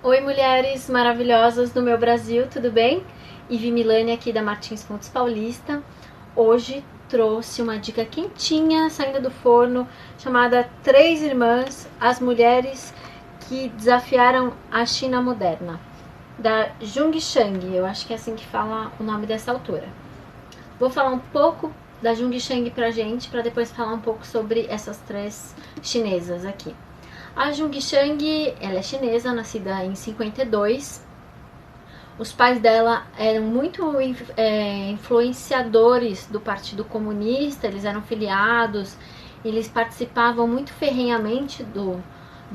Oi, mulheres maravilhosas do meu Brasil, tudo bem? Ivi Milani aqui da Martins Fontes Paulista. Hoje trouxe uma dica quentinha, saindo do forno, chamada Três Irmãs, as mulheres que desafiaram a China moderna, da Jung Chang, eu acho que é assim que fala o nome dessa autora. Vou falar um pouco da Jung Chang pra gente, para depois falar um pouco sobre essas três chinesas aqui. A Jung Chang, ela é chinesa, nascida em 52. Os pais dela eram muito influenciadores do Partido Comunista, eles eram filiados, eles participavam muito ferrenhamente do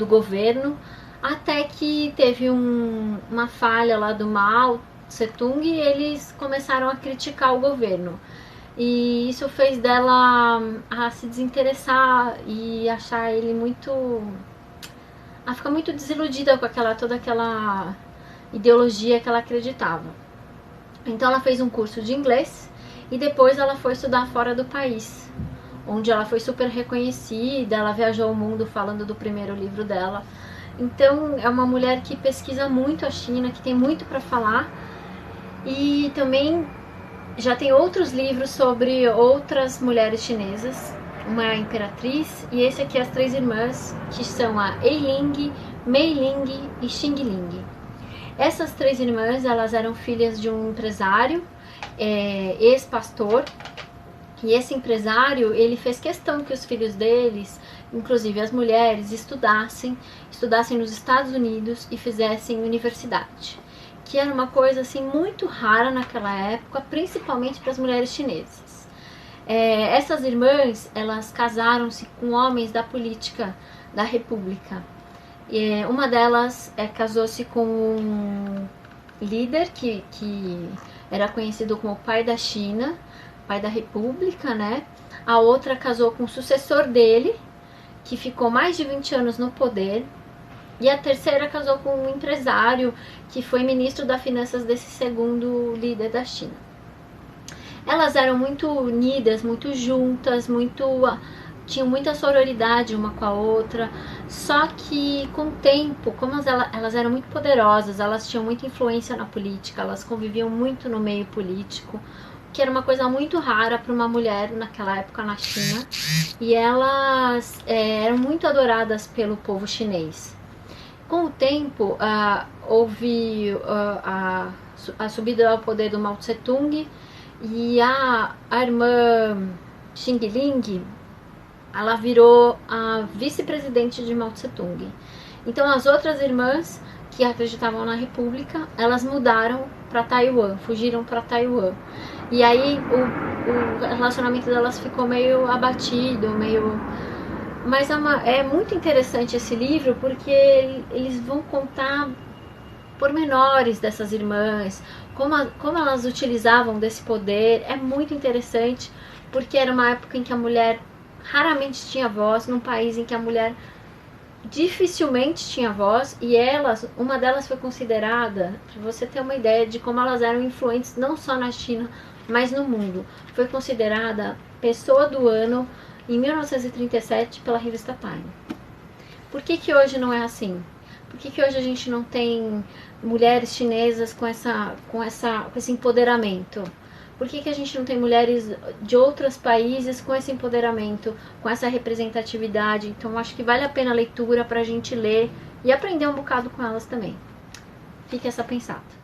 governo, até que teve uma falha lá do Mao Tse-tung e eles começaram a criticar o governo. E isso fez dela a se desinteressar e achar ele a ficar muito desiludida com toda aquela ideologia que ela acreditava. Então ela fez um curso de inglês e depois ela foi estudar fora do país, onde ela foi super reconhecida, ela viajou o mundo falando do primeiro livro dela. Então é uma mulher que pesquisa muito a China, que tem muito para falar, e também já tem outros livros sobre outras mulheres chinesas, uma imperatriz, e esse aqui é as três irmãs, que são a Eiling, Meiling e Xingling. Essas três irmãs, elas eram filhas de um empresário, ex-pastor, e esse empresário, ele fez questão que os filhos deles, inclusive as mulheres, estudassem nos Estados Unidos e fizessem universidade, que era uma coisa assim muito rara naquela época, principalmente para as mulheres chinesas. Essas irmãs, elas casaram-se com homens da política da República. Uma delas casou-se com um líder que era conhecido como pai da China, pai da República, né? A outra casou com o sucessor dele, que ficou mais de 20 anos no poder. E a terceira casou com um empresário que foi ministro das finanças desse segundo líder da China. Elas eram muito unidas, muito juntas, tinham muita sororidade uma com a outra, só que com o tempo, como elas eram muito poderosas, elas tinham muita influência na política, elas conviviam muito no meio político, que era uma coisa muito rara para uma mulher naquela época na China, e elas eram muito adoradas pelo povo chinês. Com o tempo, houve a subida ao poder do Mao Tse-tung, e a irmã Xingling, ela virou a vice-presidente de Mao Tse-tung. Então as outras irmãs que acreditavam na República, elas mudaram para Taiwan, fugiram para Taiwan. E aí o relacionamento delas ficou meio abatido, Mas é muito interessante esse livro, porque eles vão contar pormenores dessas irmãs, como elas utilizavam desse poder. É muito interessante, porque era uma época em que a mulher raramente tinha voz, num país em que a mulher dificilmente tinha voz, e uma delas foi considerada, para você ter uma ideia de como elas eram influentes não só na China, mas no mundo, foi considerada pessoa do ano em 1937 pela revista Time. Por que hoje não é assim? Por que hoje a gente não tem mulheres chinesas com esse empoderamento? Por que a gente não tem mulheres de outros países com esse empoderamento, com essa representatividade? Então acho que vale a pena a leitura para a gente ler e aprender um bocado com elas também. Fica essa pensada.